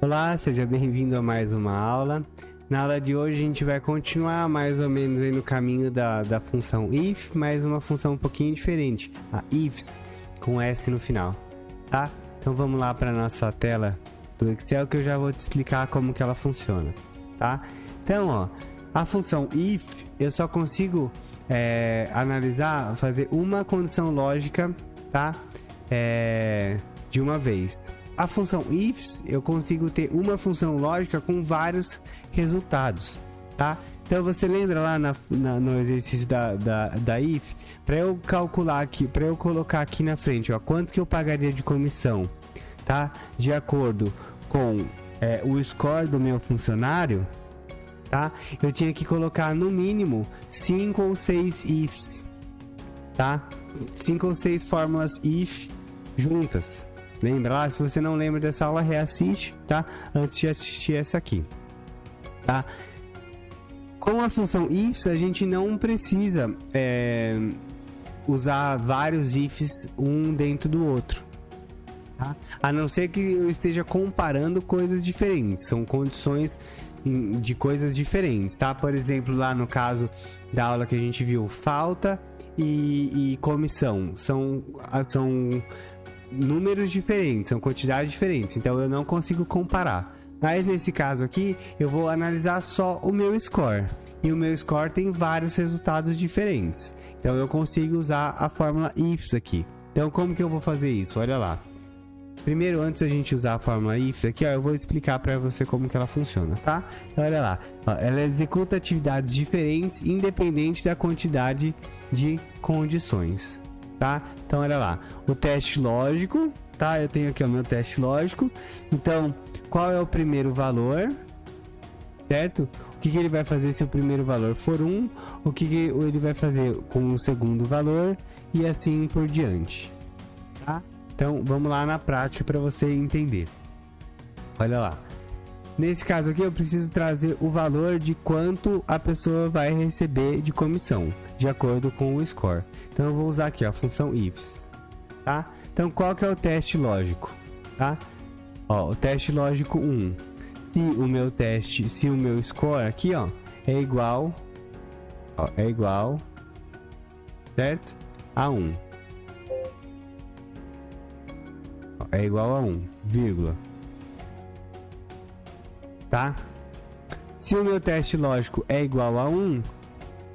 Olá, seja bem-vindo a mais uma aula. Na aula de hoje a gente vai continuar mais ou menos aí no caminho da função if, mas uma função um pouquinho diferente, a ifs, com S no final, tá? Então vamos lá para nossa tela do Excel que eu já vou te explicar como que ela funciona, tá? Então, ó, a função if eu só consigo analisar, fazer uma condição lógica, tá? De uma vez. A função ifs, eu consigo ter uma função lógica com vários resultados, tá? Então você lembra lá no exercício da if, para eu calcular aqui, para eu colocar aqui na frente, ó, quanto que eu pagaria de comissão, tá? De acordo com o score do meu funcionário, tá? Eu tinha que colocar no mínimo 5 ou 6 ifs, tá? 5 ou 6 fórmulas if juntas. Lembra lá? Se você não lembra dessa aula, reassiste, tá? Antes de assistir essa aqui, tá? Com a função ifs, a gente não precisa usar vários ifs um dentro do outro, tá? A não ser que eu esteja comparando coisas diferentes, são condições de coisas diferentes, tá? Por exemplo, lá no caso da aula que a gente viu, falta e comissão, são números diferentes, são quantidades diferentes, então eu não consigo comparar. Mas nesse caso aqui, eu vou analisar só o meu score, e o meu score tem vários resultados diferentes, então eu consigo usar a fórmula ifs aqui. Então como que eu vou fazer isso? Olha lá. Primeiro, antes da gente usar a fórmula ifs aqui, ó, eu vou explicar para você como que ela funciona, tá? Então, olha lá, ó, ela executa atividades diferentes independente da quantidade de condições, tá? Então olha lá, o teste lógico, tá? Eu tenho aqui o meu teste lógico. Então, qual é o primeiro valor, certo? O que ele vai fazer se o primeiro valor for 1? O que ele vai fazer com o segundo valor? E assim por diante, tá? Então, vamos lá na prática para você entender. Olha lá. Nesse caso aqui, eu preciso trazer o valor de quanto a pessoa vai receber de comissão, de acordo com o score. Então, eu vou usar aqui ó, a função ifs, tá? Então, qual que é o teste lógico, tá? Ó, o teste lógico 1. Se o meu score aqui, ó, é igual, certo? A 1. É igual a 1, vírgula. Tá? Se o meu teste lógico é igual a 1,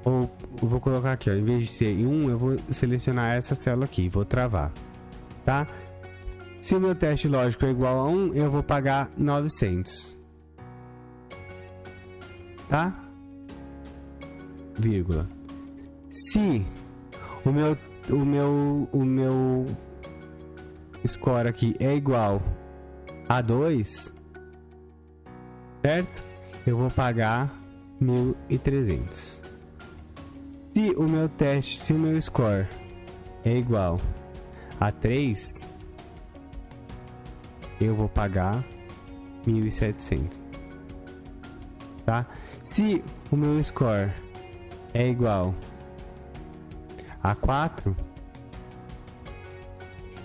ou eu vou colocar aqui, ó, em vez de ser em 1, eu vou selecionar essa célula aqui, vou travar, tá? Se o meu teste lógico é igual a 1, eu vou pagar 900, tá? Vírgula. Se o meu score aqui é igual a 2, certo? Eu vou pagar 1.300. Se o meu score é igual a 3, eu vou pagar 1.700, tá? Se o meu score é igual a 4,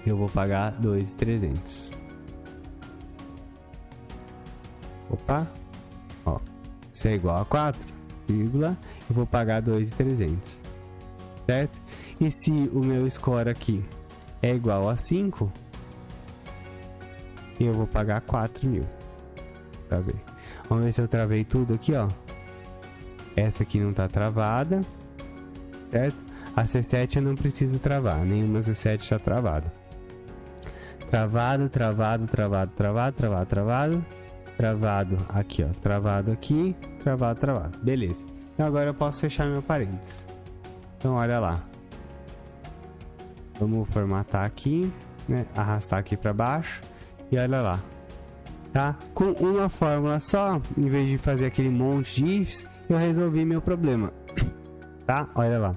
eu vou pagar 2.300. Opa, ó, se é igual a 4, vírgula, eu vou pagar 2.300, certo? E se o meu score aqui é igual a 5, eu vou pagar 4.000. Travei. Vamos ver se eu travei tudo aqui, ó. Essa aqui não tá travada, certo? A C7 eu não preciso travar, nenhuma C7 está travada. Travado aqui, ó, travado aqui, travado. Beleza. Então agora eu posso fechar meu parênteses. Então olha lá. Vamos formatar aqui, né? Arrastar aqui para baixo e olha lá. Tá? Com uma fórmula só, em vez de fazer aquele monte de ifs, eu resolvi meu problema. Tá? Olha lá.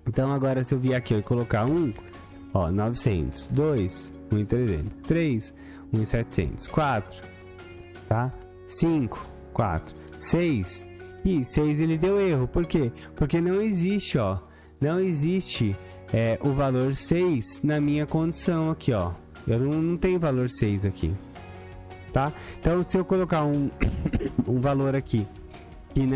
Então agora se eu vier aqui e colocar 1, ó, 900, 2, 1.300, 3, 1.700, 4, tá? 5, 4, 6, e 6 ele deu erro, por quê? Porque não existe, ó, não existe o valor 6 na minha condição aqui, ó, eu não tenho valor 6 aqui, tá? Então, se eu colocar um valor aqui que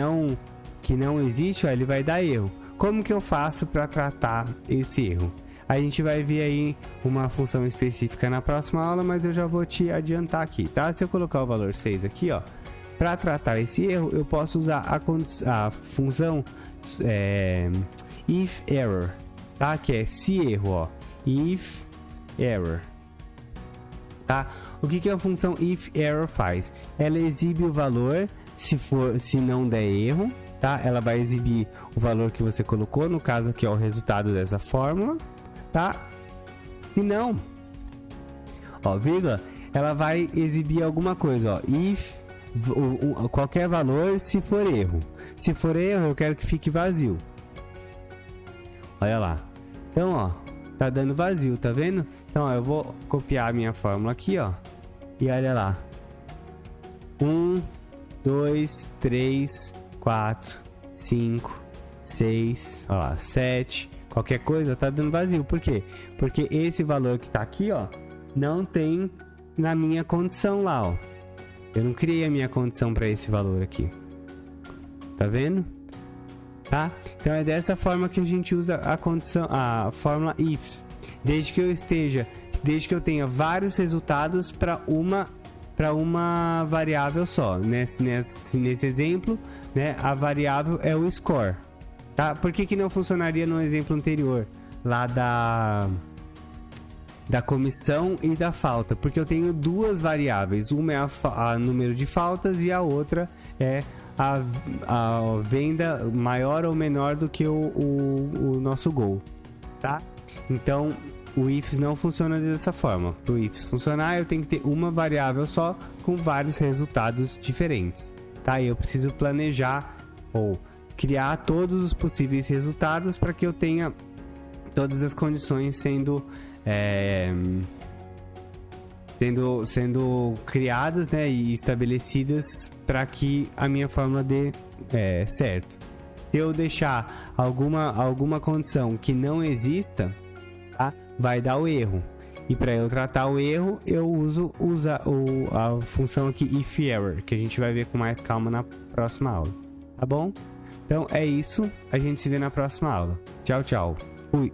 não existe, ó, ele vai dar erro. Como que eu faço para tratar esse erro? A gente vai ver aí uma função específica na próxima aula, mas eu já vou te adiantar aqui, tá? Se eu colocar o valor 6 aqui, ó, para tratar esse erro, eu posso usar a função if error, tá? Que é se erro, ó, if error, tá? O que a função if error faz? Ela exibe o valor se não der erro, tá? Ela vai exibir o valor que você colocou, no caso aqui, ó, o resultado dessa fórmula, tá? Se não, ó, vírgula, ela vai exibir alguma coisa, ó, if qualquer valor se for erro. Se for erro, eu quero que fique vazio. Olha lá. Então, ó, tá dando vazio, tá vendo? Então, ó, eu vou copiar a minha fórmula aqui, ó. E olha lá. 1, 2, 3, 4, 5, 6, ó lá, 7. Qualquer coisa tá dando vazio. Por quê? Porque esse valor que tá aqui, ó, não tem na minha condição lá, ó. Eu não criei a minha condição para esse valor aqui. Tá vendo? Tá? Então é dessa forma que a gente usa a condição, a fórmula ifs. Desde que eu tenha vários resultados para uma variável só. Nesse exemplo, né, a variável é o score. Tá? Por que não funcionaria no exemplo anterior? Lá da comissão e da falta, porque eu tenho duas variáveis, uma é a número de faltas e a outra é a venda maior ou menor do que o nosso goal, tá? Então o ifs não funciona dessa forma. Para o ifs funcionar, eu tenho que ter uma variável só com vários resultados diferentes, tá? E eu preciso planejar ou criar todos os possíveis resultados para que eu tenha todas as condições sendo criadas, né, e estabelecidas para que a minha fórmula dê certo. Se eu deixar alguma condição que não exista, tá, vai dar o erro. E para eu tratar o erro, eu uso a função aqui if error, que a gente vai ver com mais calma na próxima aula. Tá bom? Então é isso. A gente se vê na próxima aula. Tchau, tchau. Fui.